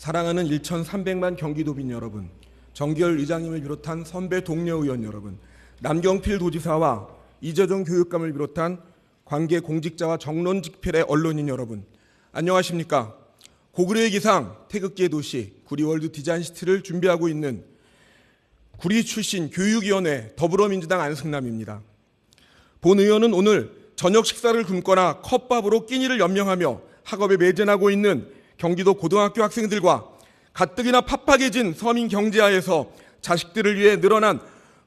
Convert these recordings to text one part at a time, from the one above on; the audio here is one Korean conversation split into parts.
사랑하는 1,300만 경기도민 여러분, 정기열 의장님을 비롯한 선배 동료 의원 여러분, 남경필 도지사와 이재정 교육감을 비롯한 관계 공직자와 정론직필의 언론인 여러분, 안녕하십니까? 고구려의 기상, 태극기의 도시, 구리월드 디자인시티를 준비하고 있는 구리 출신 교육위원회 더불어민주당 안승남입니다. 본 의원은 오늘 저녁 식사를 굶거나 컵밥으로 끼니를 연명하며 학업에 매진하고 있는 경기도 고등학교 학생들과 가뜩이나 팍팍해진 서민 경제하에서 자식들을 위해 늘어난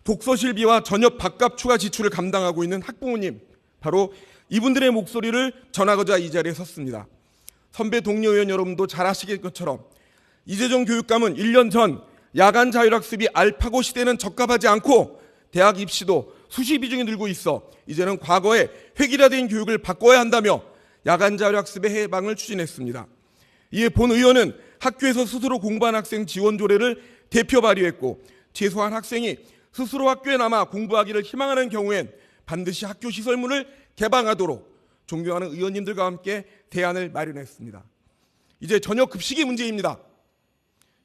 독서실비와 저녁 밥값 추가 지출을 감당하고 있는 학부모님, 바로 이분들의 목소리를 전하고자 이 자리에 섰습니다. 선배 동료 의원 여러분도 잘 아시겠 것처럼 이재정 교육감은 1년 전 야간 자율학습이 알파고 시대는 적합하지 않고 대학 입시도 수시 비중이 늘고 있어 이제는 과거의 획일화된 교육을 바꿔야 한다며 야간 자율학습의 해방을 추진했습니다. 이에 본 의원은 학교에서 스스로 공부한 학생 지원 조례를 대표 발의했고, 최소한 학생이 스스로 학교에 남아 공부하기를 희망하는 경우엔 반드시 학교 시설문을 개방하도록 존경하는 의원님들과 함께 대안을 마련했습니다. 이제 저녁 급식이 문제입니다.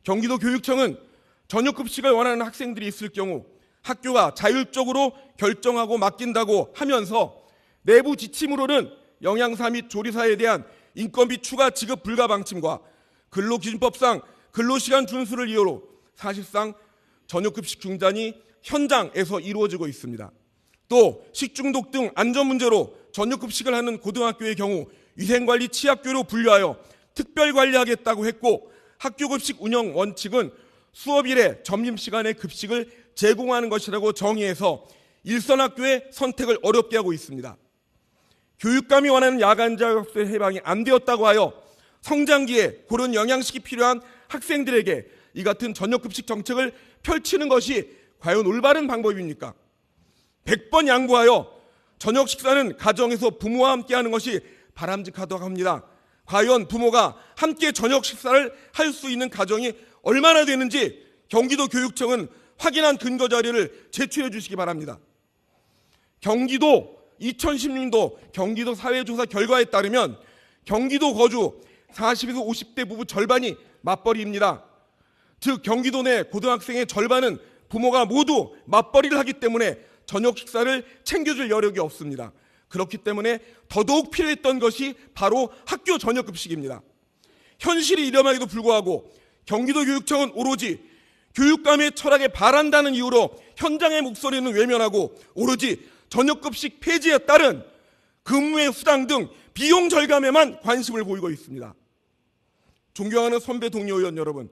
경기도 교육청은 저녁 급식을 원하는 학생들이 있을 경우 학교가 자율적으로 결정하고 맡긴다고 하면서 내부 지침으로는 영양사 및 조리사에 대한 인건비 추가 지급 불가 방침과 근로기준법상 근로시간 준수를 이유로 사실상 저녁급식 중단이 현장에서 이루어지고 있습니다. 또 식중독 등 안전 문제로 저녁급식을 하는 고등학교의 경우 위생관리 취약교로 분류하여 특별관리하겠다고 했고, 학교급식 운영 원칙은 수업일에 점심시간에 급식을 제공하는 것이라고 정의해서 일선학교의 선택을 어렵게 하고 있습니다. 교육감이 원하는 야간 자율학습 해방이 안 되었다고 하여 성장기에 고른 영양식이 필요한 학생들에게 이 같은 저녁급식 정책을 펼치는 것이 과연 올바른 방법입니까? 100번 양보하여 저녁 식사는 가정에서 부모와 함께 하는 것이 바람직하다고 합니다. 과연 부모가 함께 저녁 식사를 할 수 있는 가정이 얼마나 되는지 경기도 교육청은 확인한 근거 자료를 제출해 주시기 바랍니다. 경기도 2016년도 경기도 사회조사 결과에 따르면 경기도 거주 40에서 50대 부부 절반이 맞벌이입니다. 즉 경기도 내 고등학생의 절반은 부모가 모두 맞벌이를 하기 때문에 저녁 식사를 챙겨줄 여력이 없습니다. 그렇기 때문에 더더욱 필요했던 것이 바로 학교 저녁급식입니다. 현실이 이러함에도 불구하고 경기도 교육청은 오로지 교육감의 철학에 반한다는 이유로 현장의 목소리는 외면하고 오로지 저녁급식 폐지에 따른 근무의 수당 등 비용 절감에만 관심을 보이고 있습니다. 존경하는 선배 동료 의원 여러분,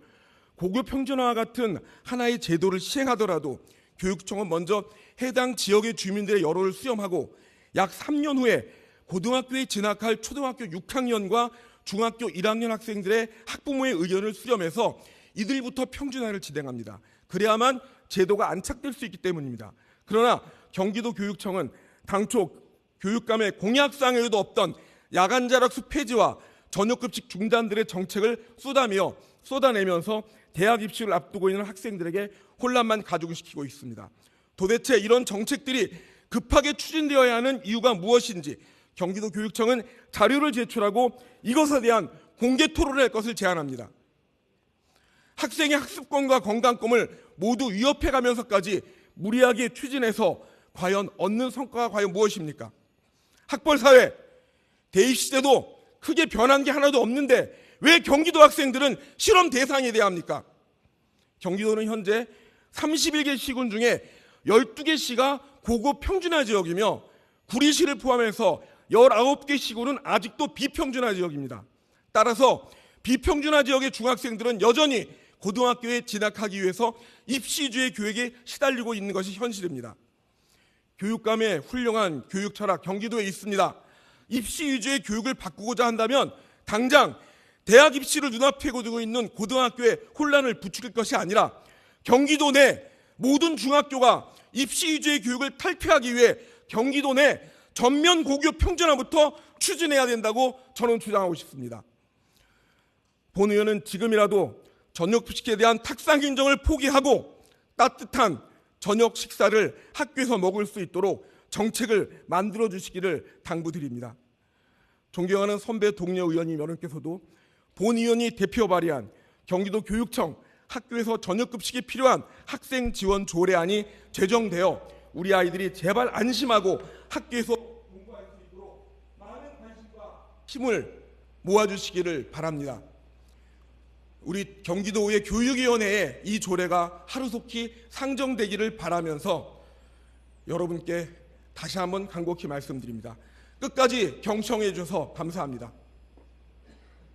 고교 평준화와 같은 하나의 제도를 시행하더라도 교육청은 먼저 해당 지역의 주민들의 여론을 수렴하고 약 3년 후에 고등학교에 진학할 초등학교 6학년과 중학교 1학년 학생들의 학부모의 의견을 수렴해서 이들부터 평준화를 진행합니다. 그래야만 제도가 안착될 수 있기 때문입니다. 그러나 경기도 교육청은 당초 교육감의 공약사항에도 없던 야간 자율학습 폐지와 저녁급식 중단들의 정책을 쏟아내면서 대학 입시를 앞두고 있는 학생들에게 혼란만 가중시키고 있습니다. 도대체 이런 정책들이 급하게 추진되어야 하는 이유가 무엇인지 경기도 교육청은 자료를 제출하고 이것에 대한 공개 토론을 할 것을 제안합니다. 학생의 학습권과 건강권을 모두 위협해가면서까지 무리하게 추진해서 과연 얻는 성과가 과연 무엇입니까? 학벌사회, 대입시 때도 크게 변한 게 하나도 없는데 왜 경기도 학생들은 실험 대상이 돼야 합니까? 경기도는 현재 31개 시군 중에 12개 시가 고급 평준화 지역이며 구리시를 포함해서 19개 시군은 아직도 비평준화 지역입니다. 따라서 비평준화 지역의 중학생들은 여전히 고등학교에 진학하기 위해서 입시 위주의 교육에 시달리고 있는 것이 현실입니다. 교육감의 훌륭한 교육 철학 경기도에 있습니다. 입시 위주의 교육을 바꾸고자 한다면 당장 대학 입시를 눈앞에 두고 있는 고등학교에 혼란을 부추길 것이 아니라 경기도 내 모든 중학교가 입시 위주의 교육을 탈피하기 위해 경기도 내 전면 고교 평준화부터 추진해야 된다고 저는 주장하고 싶습니다. 본 의원은 지금이라도 저녁급식에 대한 탁상 인정을 포기하고 따뜻한 저녁 식사를 학교에서 먹을 수 있도록 정책을 만들어 주시기를 당부드립니다. 존경하는 선배 동료 의원님 여러분께서도 본 의원이 대표 발의한 경기도 교육청 학교에서 저녁급식이 필요한 학생 지원 조례안이 제정되어 우리 아이들이 제발 안심하고 학교에서 공부할 수 있도록 많은 관심과 힘을 모아주시기를 바랍니다. 우리 경기도의 교육위원회에 이 조례가 하루속히 상정되기를 바라면서 여러분께 다시 한번 간곡히 말씀드립니다. 끝까지 경청해 주셔서 감사합니다.